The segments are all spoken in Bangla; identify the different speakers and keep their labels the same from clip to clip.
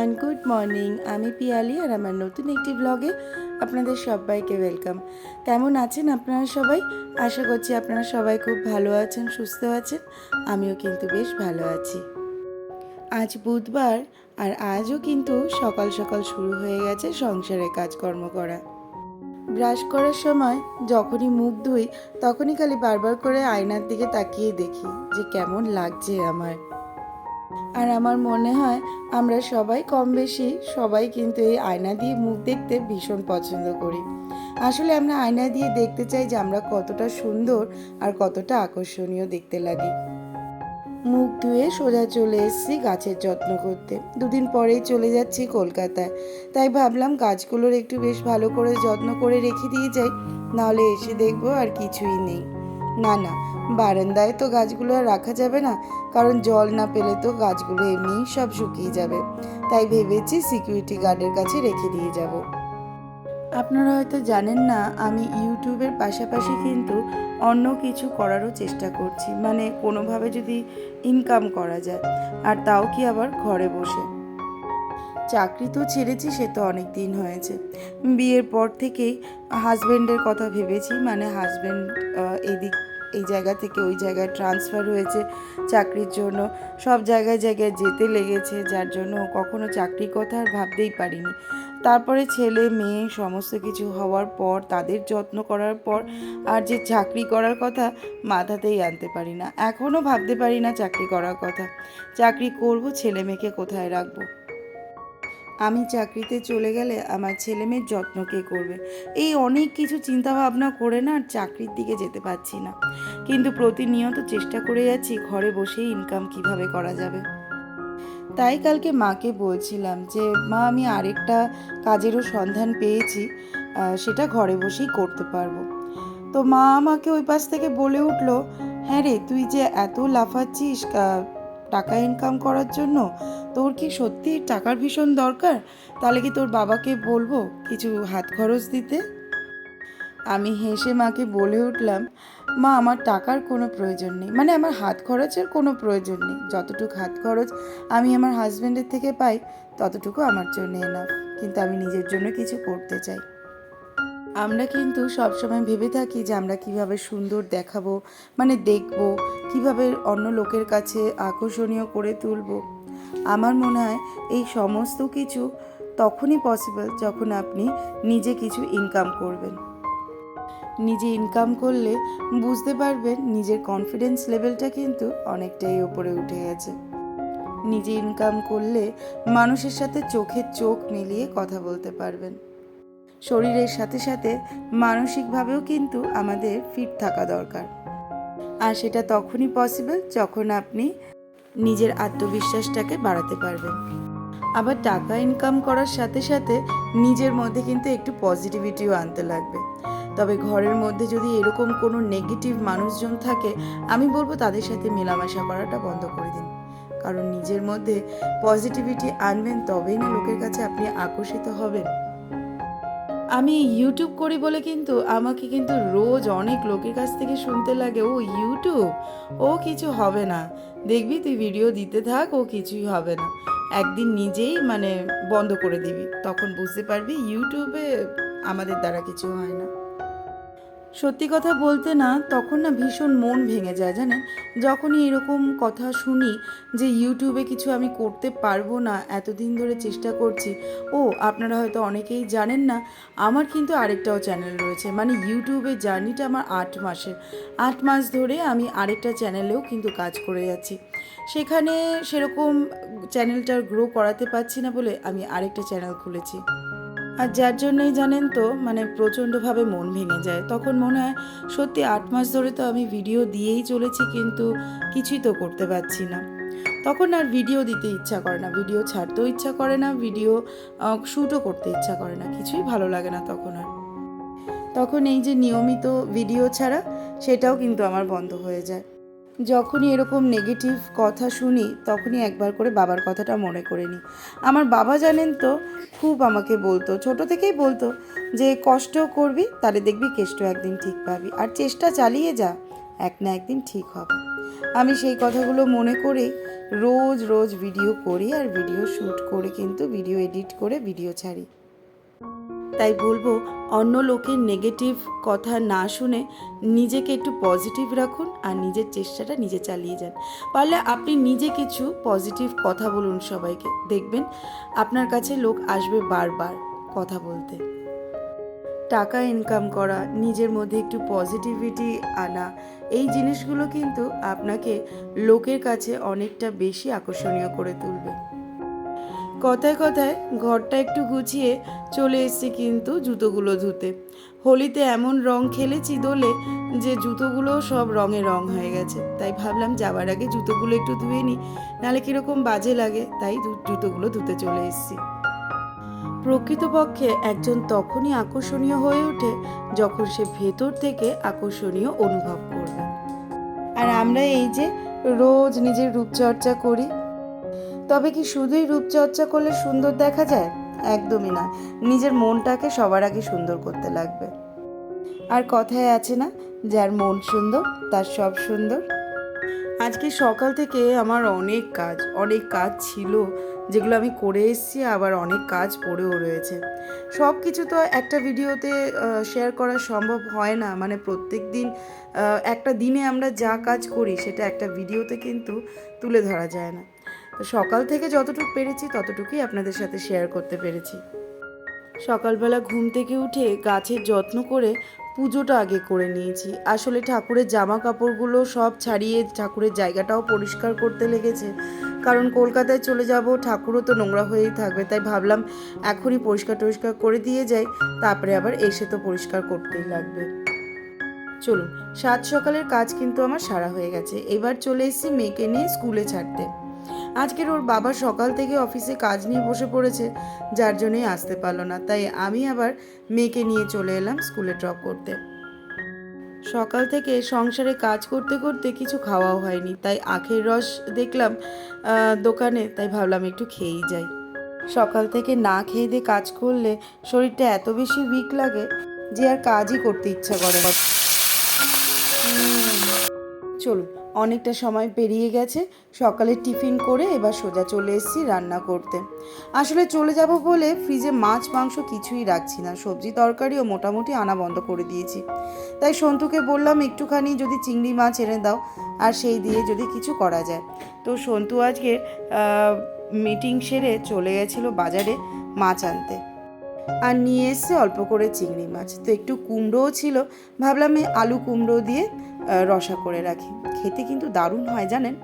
Speaker 1: Everyone, good morning. আমি পিয়ালি আর আমার নতুন একটি ব্লগে আপনাদের সবাইকে ওয়েলকাম। কেমন আছেন আপনারা সবাই? আশা করছি আপনারা সবাই খুব ভালো আছেন, সুস্থ আছেন। আমিও কিন্তু বেশ ভালো আছি। আজ বুধবার আর আজও কিন্তু সকাল সকাল শুরু হয়ে গেছে সংসারের কাজকর্ম করা। ব্রাশ করার সময় যখনই মুখ ধুই তখনই খালি বারবার করে আয়নার দিকে তাকিয়ে দেখি যে কেমন লাগছে আমার। আর আমার মনে হয় আমরা সবাই কম বেশি সবাই কিন্তু এই আয়না দিয়ে মুখ দেখতে ভীষণ পছন্দ করি। আসলে আমরা আয়না দিয়ে দেখতে চাই যে আমরা কতটা সুন্দর আর কতটা আকর্ষণীয় দেখতে লাগি। মুখ ধুয়ে সোজা চলে এসেছি গাছের যত্ন করতে। দুদিন পরেই চলে যাচ্ছি কলকাতায়, তাই ভাবলাম গাছগুলোর একটু বেশ ভালো করে যত্ন করে রেখে দিয়ে যাই, নাহলে এসে দেখবো আর কিছুই নেই। না না, বারান্দায় তো গাছগুলো আর রাখা যাবে না, কারণ জল না পেলে তো গাছগুলো এমনিই সব শুকিয়ে যাবে। তাই ভেবেছি সিকিউরিটি গার্ডের কাছে রেখে দিয়ে যাব। আপনারা হয়তো জানেন না, আমি ইউটিউবের পাশাপাশি কিন্তু অন্য কিছু করারও চেষ্টা করছি, মানে কোনোভাবে যদি ইনকাম করা যায়, আর তাও কি আবার ঘরে বসে। চাকরি তো ছেড়েছি, সে তো অনেক দিন হয়েছে। বিয়ের পর থেকেই হাজব্যান্ডের কথা ভেবেছি, মানে হাজব্যান্ড এই জায়গা থেকে ওই জায়গায় ট্রান্সফার হয়েছে চাকরির জন্য। সব জায়গায় জায়গায় যেতে লেগেছে, যার জন্য কখনো চাকরির কথা আর ভাবতেই পারিনি। তারপরে ছেলে মেয়ে সমস্ত কিছু হওয়ার পর, তাদের যত্ন করার পর আর যে চাকরি করার কথা মাথাতেই আনতে পারি না। এখনও ভাবতে পারি না চাকরি করার কথা। চাকরি করব, ছেলে মেয়েকে কোথায় রাখবো? আমি চাকরিতে চলে গেলে আমার ছেলে মেয়ের যত্ন কে করবে? এই অনেক কিছু চিন্তা ভাবনা করে না আর চাকরির দিকে যেতে পারছি না। কিন্তু প্রতিনিয়ত চেষ্টা করে যাচ্ছি ঘরে বসেই ইনকাম কিভাবে করা যাবে। তাই কালকে মাকে বলছিলাম যে মা, আমি আরেকটা কাজেরও সন্ধান পেয়েছি, সেটা ঘরে বসেই করতে পারবো। তো মা আমাকে ওই পাশ থেকে বলে উঠলো, হ্যাঁ রে, তুই যে এত লাফাচ্ছিস টাকা ইনকাম করার জন্য, তোর কি সত্যি টাকার ভীষণ দরকার? তাহলে কি তোর বাবাকে বলবো কিছু হাত খরচ দিতে? আমি হেসে মাকে বলে উঠলাম, মা, আমার টাকার কোনো প্রয়োজন নেই, মানে আমার হাত খরচের কোনো প্রয়োজন নেই। যতটুকু হাত খরচ আমি আমার হাজব্যান্ডের থেকে পাই ততটুকু আমার জন্য এনাফ। কিন্তু আমি নিজের জন্য কিছু করতে চাই। আমরা কিন্তু সবসময় ভেবে থাকি যে আমরা কিভাবে সুন্দর দেখাবো, মানে দেখব কিভাবে অন্য লোকের কাছে আকর্ষণীয় করে তুলব। আমার মনে হয় এই সমস্ত কিছু তখনই পসিবল যখন আপনি নিজে কিছু ইনকাম করবেন। নিজে ইনকাম করলে বুঝতে পারবেন নিজের কনফিডেন্স লেভেলটা কিন্তু অনেকটাই ওপরে উঠে গেছে। নিজে ইনকাম করলে মানুষের সাথে চোখে চোখ মিলিয়ে কথা বলতে পারবেন। শরীরের সাথে সাথে মানসিকভাবেও কিন্তু আমাদের ফিট থাকা দরকার। আর সেটা তখনই পসিবল যখন আপনি নিজের আত্মবিশ্বাসটাকে বাড়াতে পারবেন। আবার টাকা ইনকাম করার সাথে সাথে নিজের মধ্যে কিন্তু একটু পজিটিভিটিও আনতে লাগবে। তবে ঘরের মধ্যে যদি এরকম কোনো নেগেটিভ মানুষজন থাকে, আমি বলবো তাদের সাথে মেলামেশা করাটা বন্ধ করে দিন। কারণ নিজের মধ্যে পজিটিভিটি আনবেন, তবেই না লোকের কাছে আপনি আকর্ষিত হবেন। আমি ইউটিউব করি বলে কিন্তু আমাকে কিন্তু রোজ অনেক লোকের কাছ থেকে শুনতে লাগে, ও ইউটিউব, ও কিছু হবে না, দেখবি তুই ভিডিও দিতে থাক, ও কিছুই হবে না। একদিন নিজেই মানে বন্ধ করে দিবি, তখন বুঝতে পারবি ইউটিউবে আমাদের দ্বারা কিছু হয় না। সত্যি কথা বলতে না, তখন না ভীষণ মন ভেঙে যায় জানেন। যখনই এরকম কথা শুনি যে ইউটিউবে কিছু আমি করতে পারবো না, এতদিন ধরে চেষ্টা করছি। ও, আপনারা হয়তো অনেকেই জানেন না, আমার কিন্তু আরেকটাও চ্যানেল রয়েছে। মানে ইউটিউবের জার্নিটা আমার 8 মাসের। 8 মাস ধরে আমি আরেকটা চ্যানেলেও কিন্তু কাজ করে যাচ্ছি। সেখানে সেরকম চ্যানেলটার গ্রো করাতে পারছি না বলে আমি আরেকটা চ্যানেল খুলেছি। আর যার জন্যই জানেন তো, মানে প্রচণ্ডভাবে মন ভেঙে যায়। তখন মনে হয় সত্যি 8 মাস ধরে তো আমি ভিডিও দিয়েই চলেছি, কিন্তু কিছুই তো করতে পারছি না। তখন আর ভিডিও দিতে ইচ্ছা করে না, ভিডিও ছাড়তেও ইচ্ছা করে না, ভিডিও শ্যুটও করতে ইচ্ছা করে না, কিছুই ভালো লাগে না তখন আর। তখন এই যে নিয়মিত ভিডিও ছাড়া, সেটাও কিন্তু আমার বন্ধ হয়ে যায়। যখনই এরকম নেগেটিভ কথা শুনি তখনই একবার করে বাবার কথাটা মনে করে নিই। আমার বাবা জানেন তো, খুব আমাকে বলতো, ছোট থেকেই বলতো যে কষ্ট করবি তাহলে দেখবি কেষ্ট একদিন ঠিক পাবি, আর চেষ্টা চালিয়ে যা, এক না একদিন ঠিক হবে। আমি সেই কথাগুলো মনে করে রোজ রোজ ভিডিও করি আর ভিডিও শ্যুট করে কিন্তু ভিডিও এডিট করে ভিডিও ছাড়ি। তাই বলবো অন্য লোকের নেগেটিভ কথা না শুনে নিজেকে একটু পজিটিভ রাখুন আর নিজের চেষ্টাটা নিজে চালিয়ে যান। পারলে আপনি নিজে কিছু পজিটিভ কথা বলুন সবাইকে, দেখবেন আপনার কাছে লোক আসবে বারবার কথা বলতে। টাকা ইনকাম করা, নিজের মধ্যে একটু পজিটিভিটি আনা, এই জিনিসগুলো কিন্তু আপনাকে লোকের কাছে অনেকটা বেশি আকর্ষণীয় করে তুলবে। কথায় কথায় ঘরটা একটু গুছিয়ে চলে এসেছি কিন্তু জুতোগুলো ধুতে। হোলিতে এমন রং খেলেছি দোলে যে জুতোগুলো সব রঙে রং হয়ে গেছে। তাই ভাবলাম যাবার আগে জুতোগুলো একটু ধুয়ে নিই, নাহলে কীরকম বাজে লাগে, তাই জুতোগুলো ধুতে চলে এসেছি। প্রকৃতপক্ষে একজন তখনই আকর্ষণীয় হয়ে ওঠে যখন সে ভেতর থেকে আকর্ষণীয় অনুভব করবে। আর আমরা এই যে রোজ নিজের রূপচর্চা করি, তবে কি শুধুই রূপচর্চা করলে সুন্দর দেখা যায়? একদমই না, নিজের মনটাকে সবার আগে সুন্দর করতে লাগবে। আর কথায় আছে না, যার মন সুন্দর তার সব সুন্দর। আজকে সকাল থেকে আমার অনেক কাজ ছিল, যেগুলো আমি করে এসেছি, আবার অনেক কাজ পড়েও রয়েছে। সব কিছু তো একটা ভিডিওতে শেয়ার করা সম্ভব হয় না, মানে প্রত্যেক দিন একটা দিনে আমরা যা কাজ করি সেটা একটা ভিডিওতে কিন্তু তুলে ধরা যায় না। তো সকাল থেকে যতটুকু পেরেছি ততটুকুই আপনাদের সাথে শেয়ার করতে পেরেছি। সকালবেলা ঘুম থেকে উঠে গাছের যত্ন করে পুজোটা আগে করে নিয়েছি। আসলে ঠাকুরের জামা কাপড়গুলো সব ছাড়িয়ে ঠাকুরের জায়গাটাও পরিষ্কার করতে লেগেছে, কারণ কলকাতায় চলে যাব, ঠাকুরও তো নোংরা হয়েই থাকবে। তাই ভাবলাম এখনই পরিষ্কার করে দিয়ে যাই, তারপরে আবার এসে তো পরিষ্কার করতেই লাগবে। চলুন, সাত সকালের কাজ কিন্তু আমার সারা হয়ে গেছে। এবার চলে এসেছি মেয়েকে নিয়ে স্কুলে ছাড়তে। আজকের ওর বাবা সকাল থেকে অফিসে কাজ নিয়ে বসে পড়েছে, যার জন্যই আসতে পারলো না। তাই আমি আবার মেয়েকে নিয়ে চলে এলাম স্কুলে ড্রপ করতে। সকাল থেকে সংসারে কাজ করতে করতে কিছু খাওয়াও হয়নি, তাই আখের রস দেখলাম দোকানে, তাই ভাবলাম একটু খেয়েই যাই। সকাল থেকে না খেয়ে দিয়ে কাজ করলে শরীরটা এত বেশি উইক লাগে যে আর কাজই করতে ইচ্ছা করে। চলুন, অনেকটা সময় পেরিয়ে গেছে, সকালে টিফিন করে এবার সোজা চলে এসেছি রান্না করতে। আসলে চলে যাব বলে ফ্রিজে মাছ মাংস কিছুই রাখছি না, সবজি তরকারিও মোটামুটি আনা বন্ধ করে দিয়েছি। তাই সন্তুকে বললাম একটুখানি যদি চিংড়ি মাছ এনে দাও, আর সেই দিয়ে যদি কিছু করা যায়। তো সন্তু আজকে মিটিং সেরে চলে গেছিলো বাজারে মাছ আনতে, আর নিয়ে এসছে অল্প করে চিংড়ি মাছ। তো একটু কুমড়োও ছিল, ভাবলাম এই আলু কুমড়ো দিয়ে রসা করে রাখি, খেতে কিন্তু দারুণ হয় জানেন।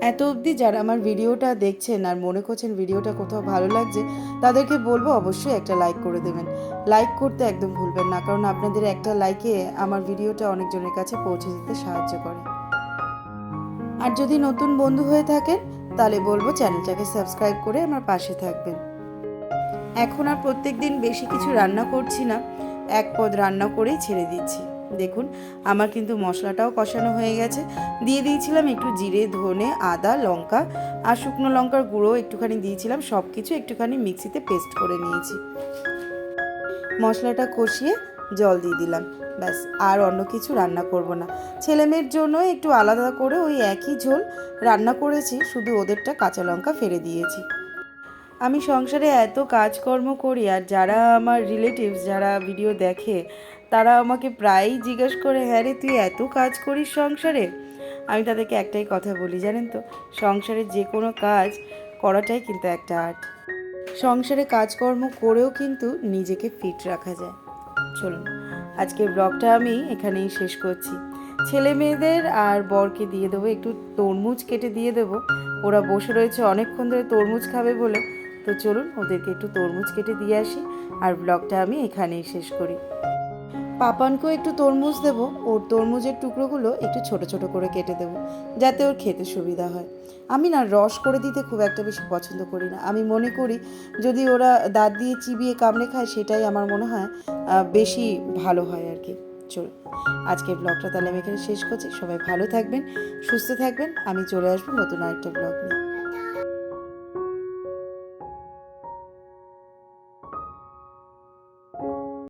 Speaker 1: এত অবধি যারা আমার ভিডিওটা দেখছেন আর মনে করছেন ভিডিওটা কোথাও ভালো লাগছে, তাদেরকে বলবো অবশ্যই একটা লাইক করে দেবেন। লাইক করতে একদম ভুলবেন না, কারণ আপনাদের একটা লাইকে আমার ভিডিওটা অনেকজনের কাছে পৌঁছে দিতে সাহায্য করে। আর যদি নতুন বন্ধু হয়ে থাকেন তাহলে বলবো চ্যানেলটাকে সাবস্ক্রাইব করে আমার পাশে থাকবেন। এখন আর প্রত্যেক দিন বেশি কিছু রান্না করছি না, এক পদ রান্না করেই ছেড়ে দিচ্ছি। দেখুন আমার কিন্তু মশলাটাও কষানো হয়ে গেছে। দিয়ে দিয়েছিলাম একটু জিরে, ধনে, আদা, লঙ্কা আর শুকনো লঙ্কার গুঁড়ো একটুখানি দিয়েছিলাম, সব কিছু একটুখানি মিক্সিতে পেস্ট করে নিয়েছি। মশলাটা কষিয়ে জল দিয়ে দিলাম, ব্যাস, আর অন্য কিছু রান্না করব না। ছেলেমেয়ের জন্য একটু আলাদা করে ওই একই ঝোল রান্না করেছি, শুধু ওদেরটা কাঁচা লঙ্কা ফেলে দিয়েছি। আমি সংসারে এত কাজকর্ম করি, আর যারা আমার রিলেটিভস যারা ভিডিও দেখে তারা আমাকে প্রায়ই জিজ্ঞেস করে, হ্যাঁ রে তুই এত কাজ করিস সংসারে? আমি তাদেরকে একটাই কথা বলি, জানেন তো, সংসারের যে কোনো কাজ করাটাই কিন্তু একটা আর্ট। সংসারে কাজকর্ম করেও কিন্তু নিজেকে ফিট রাখা যায়। চলুন, আজকের ব্লগটা আমি এখানেই শেষ করছি। ছেলে মেয়েদের আর বরকে দিয়ে দেবো একটু তরমুজ কেটে দিয়ে দেবো, ওরা বসে রয়েছে অনেকক্ষণ ধরে তরমুজ খাবে বলে। তো চলুন ওদেরকে একটু তরমুজ কেটে দিয়ে আসি, আর ব্লগটা আমি এখানেই শেষ করি। পাপানকেও একটু তরমুজ দেবো, ওর তরমুজের টুকরোগুলো একটু ছোট ছোট করে কেটে দেবো, যাতে ওর খেতে সুবিধা হয়। আমি না রস করে দিতে খুব একটা বেশি পছন্দ করি না, আমি মনে করি যদি ওরা দাঁত দিয়ে চিবিয়ে কামড়ে খায় সেটাই আমার মনে হয় বেশি ভালো হয় আর কি। চলো আজকের ব্লগটা তাহলে আমি এখানে শেষ করছি। সবাই ভালো থাকবেন, সুস্থ থাকবেন, আমি চলে আসবো নতুন আরেকটা ব্লগ নিয়ে।